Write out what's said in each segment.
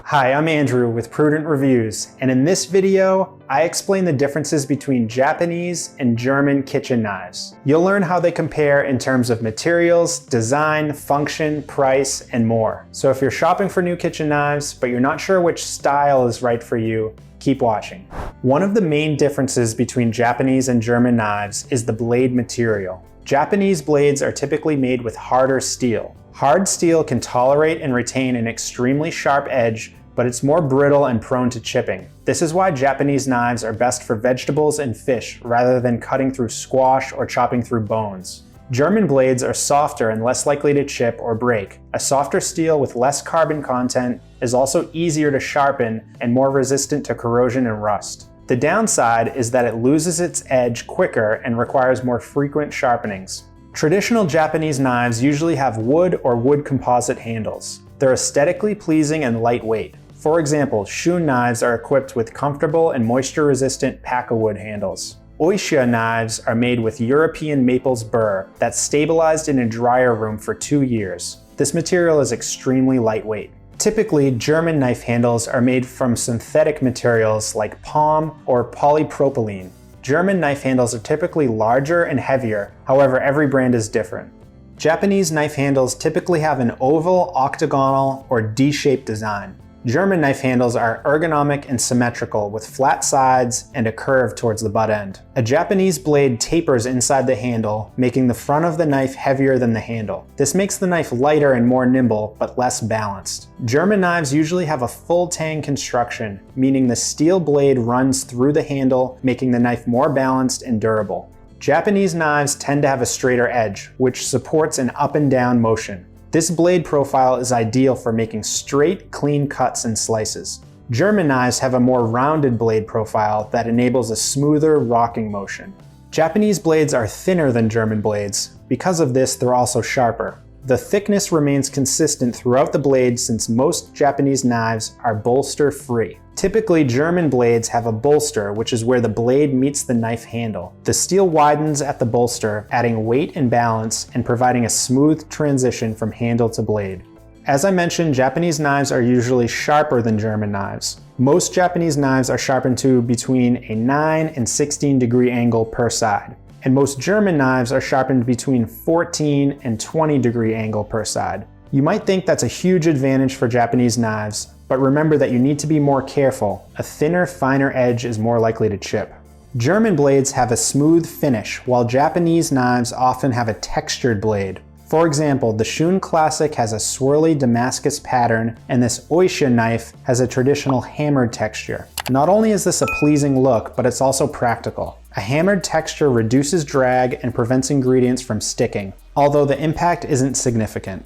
Hi, I'm Andrew with Prudent Reviews, and in this video, I explain the differences between Japanese and German kitchen knives. You'll learn how they compare in terms of materials, design, function, price, and more. So if you're shopping for new kitchen knives, but you're not sure which style is right for you, keep watching. One of the main differences between Japanese and German knives is the blade material. Japanese blades are typically made with harder steel. Hard steel can tolerate and retain an extremely sharp edge, but it's more brittle and prone to chipping. This is why Japanese knives are best for vegetables and fish rather than cutting through squash or chopping through bones. German blades are softer and less likely to chip or break. A softer steel with less carbon content is also easier to sharpen and more resistant to corrosion and rust. The downside is that it loses its edge quicker and requires more frequent sharpenings. Traditional Japanese knives usually have wood or wood composite handles. They're aesthetically pleasing and lightweight. For example, shun knives are equipped with comfortable and moisture-resistant pakka-wood handles. Oisha knives are made with European maples burr that's stabilized in a dryer room for 2 years. This material is extremely lightweight. Typically, German knife handles are made from synthetic materials like palm or polypropylene. German knife handles are typically larger and heavier, however, every brand is different. Japanese knife handles typically have an oval, octagonal, or D-shaped design. German knife handles are ergonomic and symmetrical with flat sides and a curve towards the butt end. A Japanese blade tapers inside the handle, making the front of the knife heavier than the handle. This makes the knife lighter and more nimble, but less balanced. German knives usually have a full tang construction, meaning the steel blade runs through the handle, making the knife more balanced and durable. Japanese knives tend to have a straighter edge, which supports an up and down motion. This blade profile is ideal for making straight, clean cuts and slices. German knives have a more rounded blade profile that enables a smoother rocking motion. Japanese blades are thinner than German blades. Because of this, they're also sharper. The thickness remains consistent throughout the blade since most Japanese knives are bolster-free. Typically, German blades have a bolster, which is where the blade meets the knife handle. The steel widens at the bolster, adding weight and balance and providing a smooth transition from handle to blade. As I mentioned, Japanese knives are usually sharper than German knives. Most Japanese knives are sharpened to between a 9 and 16 degree angle per side. And most German knives are sharpened between 14 and 20 degree angle per side. You might think that's a huge advantage for Japanese knives, but remember that you need to be more careful. A thinner, finer edge is more likely to chip. German blades have a smooth finish, while Japanese knives often have a textured blade. For example, the Shun Classic has a swirly Damascus pattern, and this Oisha knife has a traditional hammered texture. Not only is this a pleasing look, but it's also practical. A hammered texture reduces drag and prevents ingredients from sticking, although the impact isn't significant.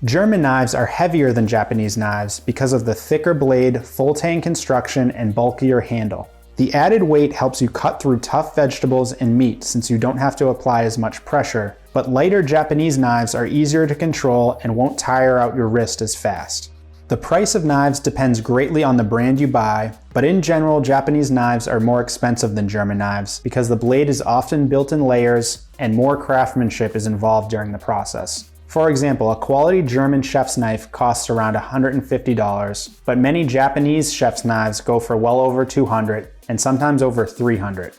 German knives are heavier than Japanese knives because of the thicker blade, full tang construction, and bulkier handle. The added weight helps you cut through tough vegetables and meat since you don't have to apply as much pressure, but lighter Japanese knives are easier to control and won't tire out your wrist as fast. The price of knives depends greatly on the brand you buy, but in general, Japanese knives are more expensive than German knives because the blade is often built in layers and more craftsmanship is involved during the process. For example, a quality German chef's knife costs around $150, but many Japanese chef's knives go for well over $200 and sometimes over $300.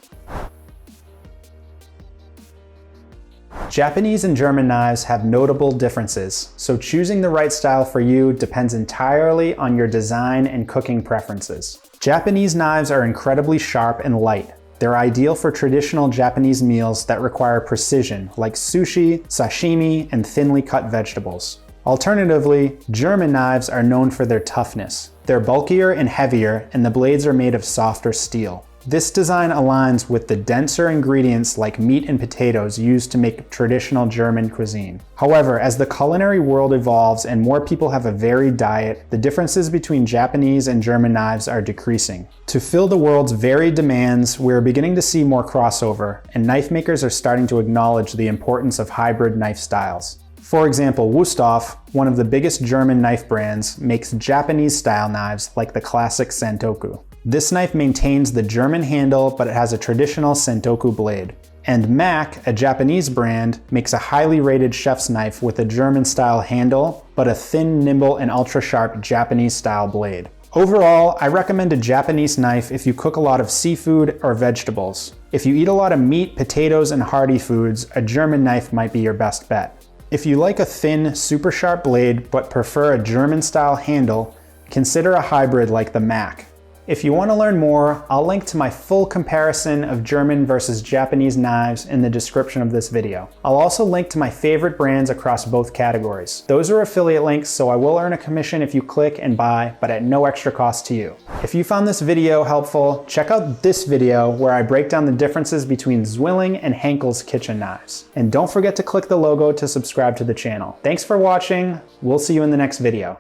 Japanese and German knives have notable differences, so choosing the right style for you depends entirely on your design and cooking preferences. Japanese knives are incredibly sharp and light. They're ideal for traditional Japanese meals that require precision, like sushi, sashimi, and thinly cut vegetables. Alternatively, German knives are known for their toughness. They're bulkier and heavier, and the blades are made of softer steel. This design aligns with the denser ingredients like meat and potatoes used to make traditional German cuisine. However, as the culinary world evolves and more people have a varied diet, the differences between Japanese and German knives are decreasing. To fill the world's varied demands, we're beginning to see more crossover, and knife makers are starting to acknowledge the importance of hybrid knife styles. For example, Wusthof, one of the biggest German knife brands, makes Japanese-style knives like the classic Santoku. This knife maintains the German handle, but it has a traditional Sentoku blade. And Mac, a Japanese brand, makes a highly rated chef's knife with a German-style handle, but a thin, nimble, and ultra-sharp Japanese-style blade. Overall, I recommend a Japanese knife if you cook a lot of seafood or vegetables. If you eat a lot of meat, potatoes, and hearty foods, a German knife might be your best bet. If you like a thin, super sharp blade but prefer a German-style handle, consider a hybrid like the Mac. If you want to learn more, I'll link to my full comparison of German versus Japanese knives in the description of this video. I'll also link to my favorite brands across both categories. Those are affiliate links, so I will earn a commission if you click and buy, but at no extra cost to you. If you found this video helpful, check out this video where I break down the differences between Zwilling and Henkel's kitchen knives. And don't forget to click the logo to subscribe to the channel. Thanks for watching. We'll see you in the next video.